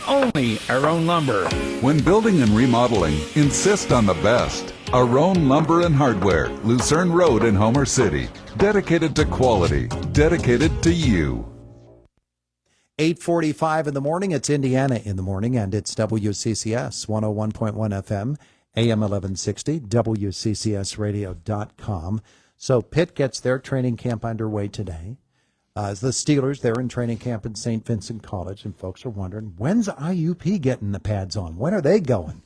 Only our own lumber. When building and remodeling, insist on the best. Our own lumber and hardware, Lucerne Road in Homer City. Dedicated to quality, dedicated to you. 8:45 in the morning. It's Indiana in the morning, and it's WCCS 101.1 FM, AM 1160, WCCSradio.com. So Pitt gets their training camp underway today. The Steelers, they're in training camp in St. Vincent College, and folks are wondering, when's IUP getting the pads on? When are they going?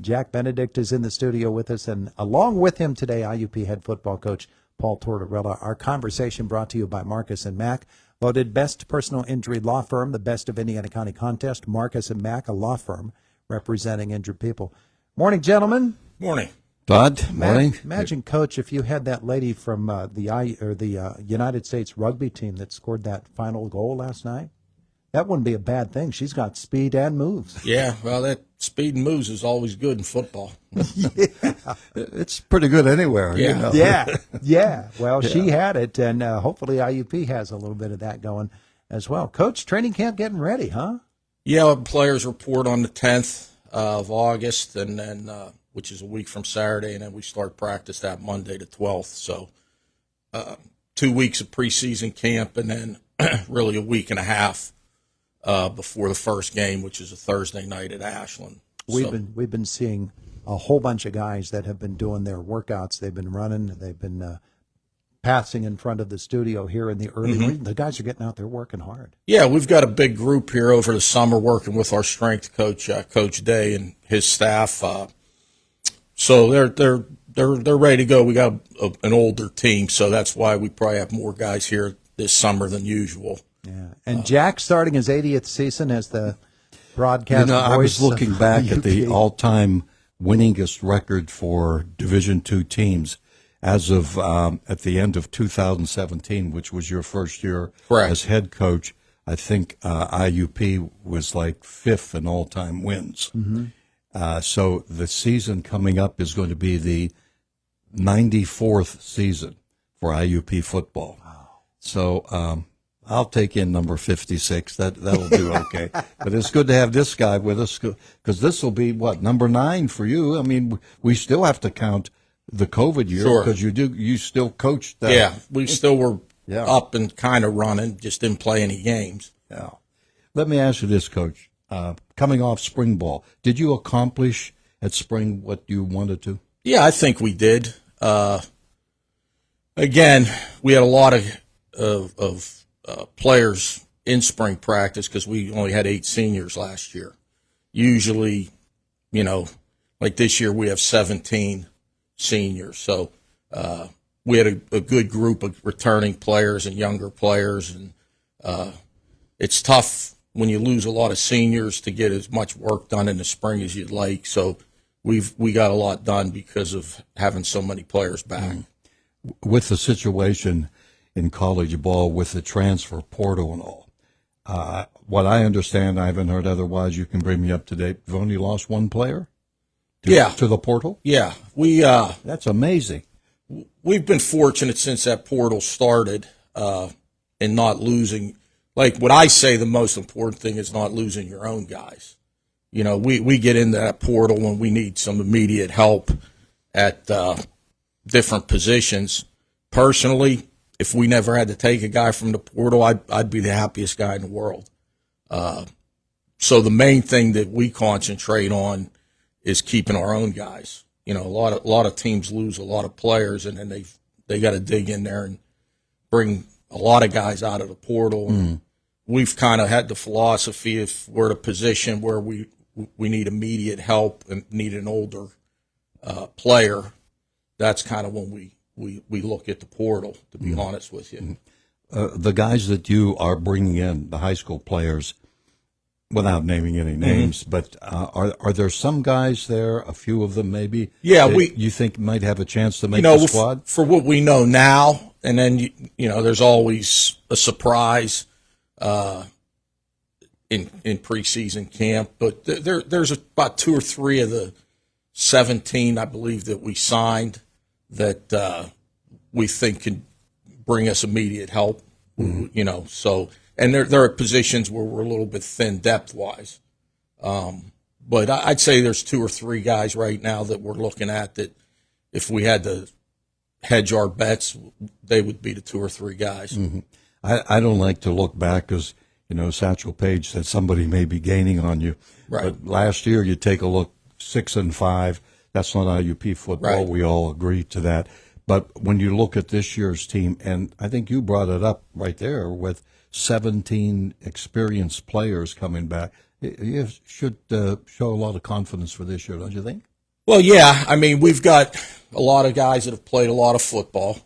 Jack Benedict is in the studio with us, and along with him today, IUP head football coach Paul Tortorella. Our conversation brought to you by Marcus & Mack, voted best personal injury law firm, the Best of Indiana County contest. Marcus & Mack, a law firm representing injured people. Morning, gentlemen. Morning. Todd, morning. Imagine, Coach, if you had that lady from the United States rugby team that scored that final goal last night. That wouldn't be a bad thing. She's got speed and moves. Yeah, well, that speed and moves is always good in football. Yeah. It's pretty good anywhere. Yeah. You know. Yeah. Well, she had it, and hopefully IUP has a little bit of that going as well. Coach, training camp getting ready, huh? Yeah, players report on the 10th of August, and then which is a week from Saturday, and then we start practice that Monday the 12th. So 2 weeks of preseason camp, and then really a week and a half before the first game, which is a Thursday night at Ashland. We've been seeing a whole bunch of guys that have been doing their workouts. They've been running. They've been passing in front of the studio here in the early morning. The guys are getting out there working hard. Yeah, we've got a big group here over the summer working with our strength coach, Coach Day, and his staff. So they're ready to go. We got an older team, so that's why we probably have more guys here this summer than usual. Yeah, and Jack starting his 80th season as the broadcast voice. I was looking back at the IUP. all-time winningest record for Division II teams as of at the end of 2017, which was your first year Correct. as head coach. I think IUP was like fifth in all-time wins. So the season coming up is going to be the 94th season for IUP football. Wow. So I'll take in number 56. That'll do okay. But it's good to have this guy with us because this will be, number 9 for you. I mean, we still have to count the COVID year because you still coached that. Yeah, we still were up and kind of running, just didn't play any games. Yeah. Let me ask you this, Coach. Coming off spring ball, did you accomplish at spring what you wanted to? Yeah, I think we did. Again, we had a lot of players in spring practice because we only had 8 seniors last year. Usually, like this year we have 17 seniors. So we had a good group of returning players and younger players, and it's tough when you lose a lot of seniors to get as much work done in the spring as you'd like. So we got a lot done because of having so many players back. With the situation in college ball with the transfer portal and all, what I understand, I haven't heard otherwise, you can bring me up to date, we've only lost one player to the portal? Yeah. That's amazing. We've been fortunate since that portal started in not losing. Like what I say, the most important thing is not losing your own guys. We get into that portal when we need some immediate help at different positions. Personally, if we never had to take a guy from the portal, I'd be the happiest guy in the world. So the main thing that we concentrate on is keeping our own guys. A lot of teams lose a lot of players, and then they got to dig in there and bring a lot of guys out of the portal. And we've kind of had the philosophy, if we're at a position where we need immediate help and need an older player, that's kind of when we look at the portal, to be honest with you. The guys that you are bringing in, the high school players, without naming any names, but are there some guys there, a few of them maybe, you think might have a chance to make the squad? For what we know now, and then, there's always a surprise in preseason camp, but there's about 2 or 3 of the 17, I believe, that we signed that we think can bring us immediate help. So, and there are positions where we're a little bit thin depth wise. But I'd say there's 2 or 3 guys right now that we're looking at that if we had to hedge our bets, they would be the 2 or 3 guys. Mm-hmm. I don't like to look back because, Satchel Paige said somebody may be gaining on you. Right. But last year, you take a look, 6-5. That's not IUP football. Right. We all agree to that. But when you look at this year's team, and I think you brought it up right there with 17 experienced players coming back, you should show a lot of confidence for this year, don't you think? Well, yeah. I mean, we've got a lot of guys that have played a lot of football.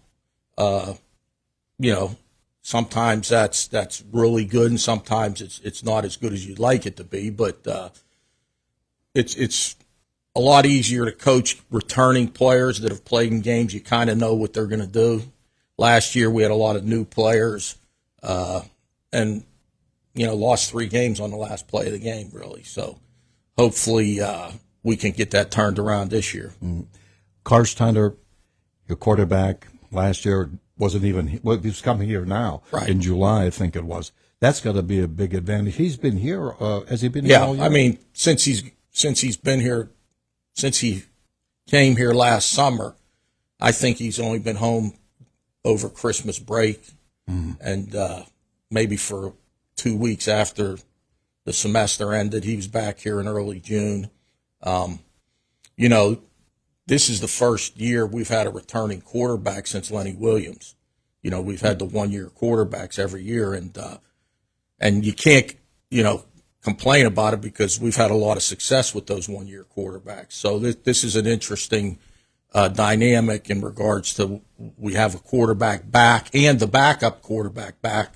Sometimes that's really good, and sometimes it's not as good as you'd like it to be. But it's a lot easier to coach returning players that have played in games. You kind of know what they're going to do. Last year we had a lot of new players, and lost 3 games on the last play of the game, really. So hopefully we can get that turned around this year. Mm-hmm. Karst Hunter, your quarterback, last year wasn't even, he's coming here now Right. in July, I think it was. That's got to be a big advantage. He's been here. Has he been here all year? I mean, since he's been here, since he came here last summer, I think he's only been home over Christmas break and maybe for 2 weeks after the semester ended. He was back here in early June. This is the first year we've had a returning quarterback since Lenny Williams. We've had the 1-year quarterbacks every year, and you can't, complain about it because we've had a lot of success with those 1-year quarterbacks. So this is an interesting dynamic in regards to we have a quarterback back and the backup quarterback back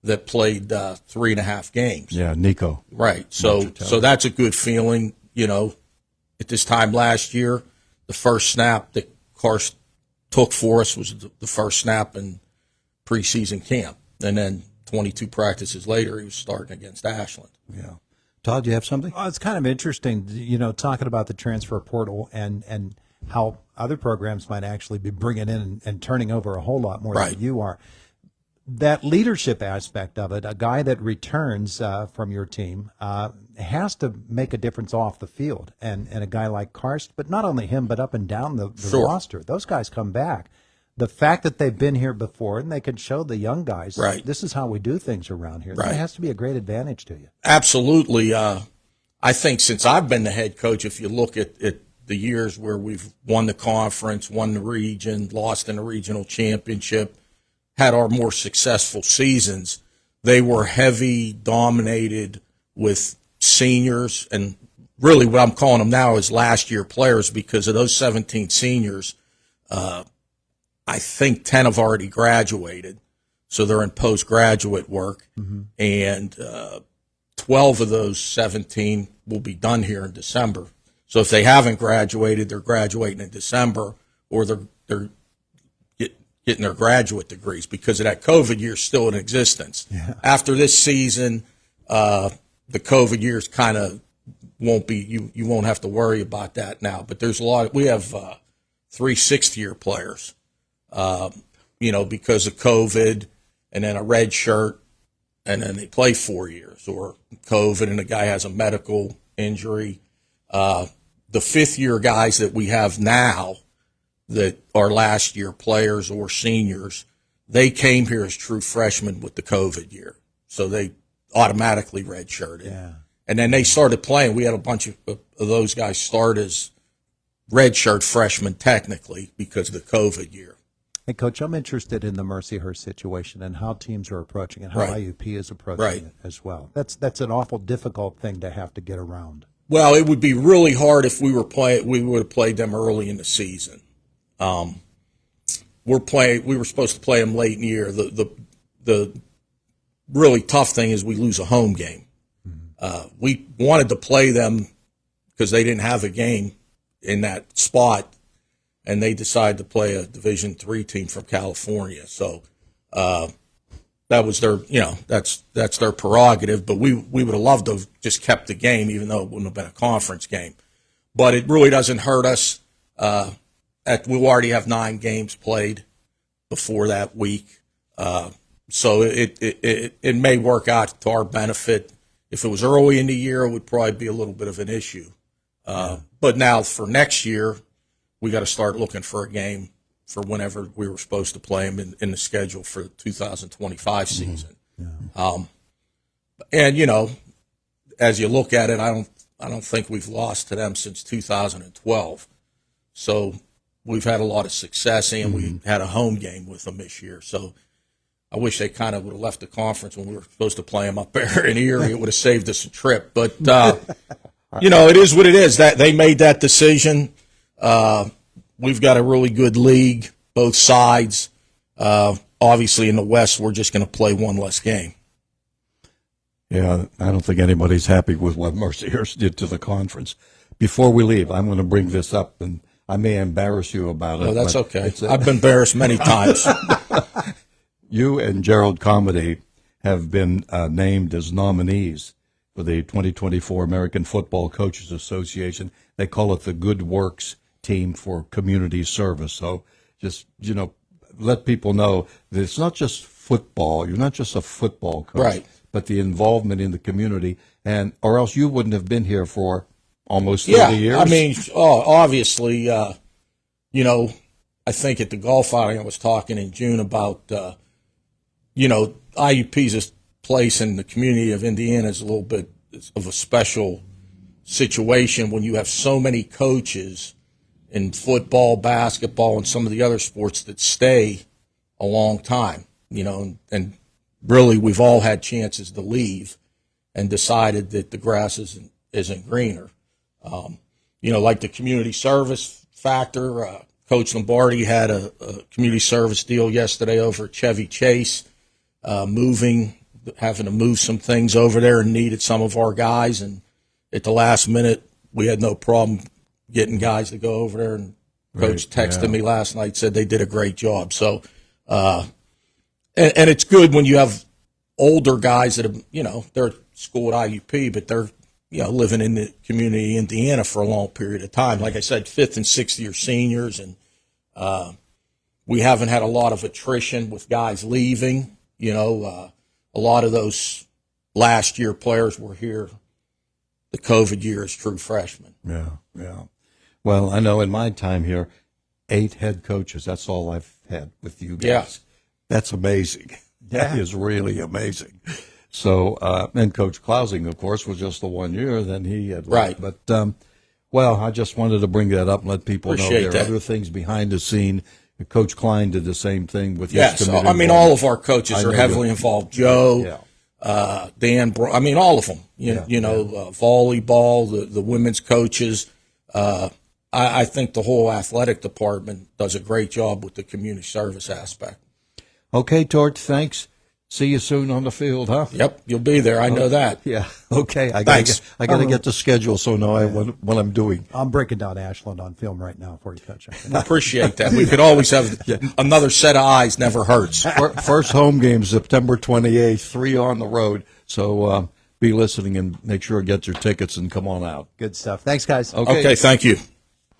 that played 3.5 games. Yeah, Nico. Right. So that's a good feeling. At this time last year, the first snap that Karst took for us was the first snap in preseason camp. And then 22 practices later, he was starting against Ashland. Yeah. Todd, do you have something? It's kind of interesting, talking about the transfer portal and how other programs might actually be bringing in and turning over a whole lot more Right. than you are. That leadership aspect of it, a guy that returns from your team has to make a difference off the field. And a guy like Karst, but not only him, but up and down the Sure. roster. Those guys come back. The fact that they've been here before and they can show the young guys, Right. this is how we do things around here. Right. That has to be a great advantage to you. Absolutely. I think since I've been the head coach, if you look at the years where we've won the conference, won the region, lost in the regional championship, had our more successful seasons, they were heavy dominated with seniors, and really what I'm calling them now is last year players, because of those 17 seniors, I think 10 have already graduated, so they're in postgraduate work, and 12 of those 17 will be done here in December. So if they haven't graduated, they're graduating in December, or they're getting their graduate degrees because of that COVID year still in existence. Yeah. After this season, the COVID years kind of won't be, you won't have to worry about that now. But there's a lot, we have 3 sixth-year players, because of COVID, and then a red shirt, and then they play 4 years, or COVID and the guy has a medical injury. The 5th-year guys that we have now that are last year players or seniors, they came here as true freshmen with the COVID year. So they automatically redshirted. Yeah. And then they started playing. We had a bunch of those guys start as redshirt freshmen technically because of the COVID year. Hey, Coach, I'm interested in the Mercyhurst situation and how teams are approaching it, how Right. IUP is approaching Right. it as well. That's an awful difficult thing to have to get around. Well, it would be really hard if we would have played them early in the season. We were supposed to play them late in the year. The really tough thing is we lose a home game. We wanted to play them because they didn't have a game in that spot, and they decided to play a Division III team from California. So that was their, that's their prerogative. But we would have loved to have just kept the game, even though it wouldn't have been a conference game. But it really doesn't hurt us. We'll already have 9 games played before that week. So it may work out to our benefit If it was early in the year, it would probably be a little bit of an issue. But now for next year, we got to start looking for a game for whenever we were supposed to play them in the schedule for the 2025 season. And, you know, as you look at it, I don't think we've lost to them since 2012. So we've had a lot of success, and we had a home game with them this year. So I wish they kind of would have left the conference when we were supposed to play them up there in Erie. It would have saved us a trip. But, you know, it is what it is. That they made that decision. We've got a really good league, both sides. Obviously, in the West, we're just going to play one less game. Yeah, I don't think anybody's happy with what Mercyhurst did to the conference. Before we leave, I'm going to bring this up, and I may embarrass you about it. No, that's okay. I've been embarrassed many times. You and Gerald Comedy have been named as nominees for the 2024 American Football Coaches Association. They call it the Good Works Team for Community Service. So just, you know, let people know that it's not just football. You're not just a football coach. Right. But the involvement in the community, and or else you wouldn't have been here for almost 30 years. I mean, obviously, you know, I think at the golf outing I was talking in June about, you know, IUP's place in the community of Indiana is a little bit of a special situation when you have so many coaches in football, basketball, and some of the other sports that stay a long time, you know, and really, we've all had chances to leave and decided that the grass isn't greener. You know, like the community service factor. Coach Lombardi had a community service deal yesterday over at Chevy Chase, having to move some things over there and needed some of our guys. And at the last minute, we had no problem getting guys to go over there. And Coach texted me last night, said they did a great job. So, and it's good when you have older guys that have, you know, they're at school at IUP, but they're, you know, living in the community of Indiana for a long period of time. Like I said, 5th and 6th year seniors, and we haven't had a lot of attrition with guys leaving. You know, a lot of those last year players were here the COVID year as true freshmen. Yeah. Well, I know in my time here, 8 head coaches. That's all I've had with you guys. Yeah. That's amazing. That is really amazing. So, and Coach Klausing, of course, was just the 1 year. Then he had left. Right. But, well, I just wanted to bring that up and let people know there are other things behind the scene. Coach Klein did the same thing with his committee. I mean, all of our coaches are heavily involved. Joe, Dan, I mean, all of them. You know, volleyball, the women's coaches. I think the whole athletic department does a great job with the community service aspect. Okay, Tort, thanks. See you soon on the field, huh? Yep, you'll be there. I know that. Yeah. Okay. I gotta get the schedule so know what I'm doing. I'm breaking down Ashland on film right now for you, Coach. I appreciate that. We could always have another set of eyes. Never hurts. First home game, September 28th, 3 on the road. So be listening and make sure to get your tickets and come on out. Good stuff. Thanks, guys. Okay, thank you.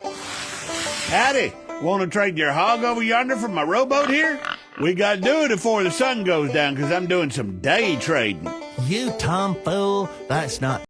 Howdy. Want to trade your hog over yonder for my rowboat here? We got to do it before the sun goes down because I'm doing some day trading. You tomfool, that's not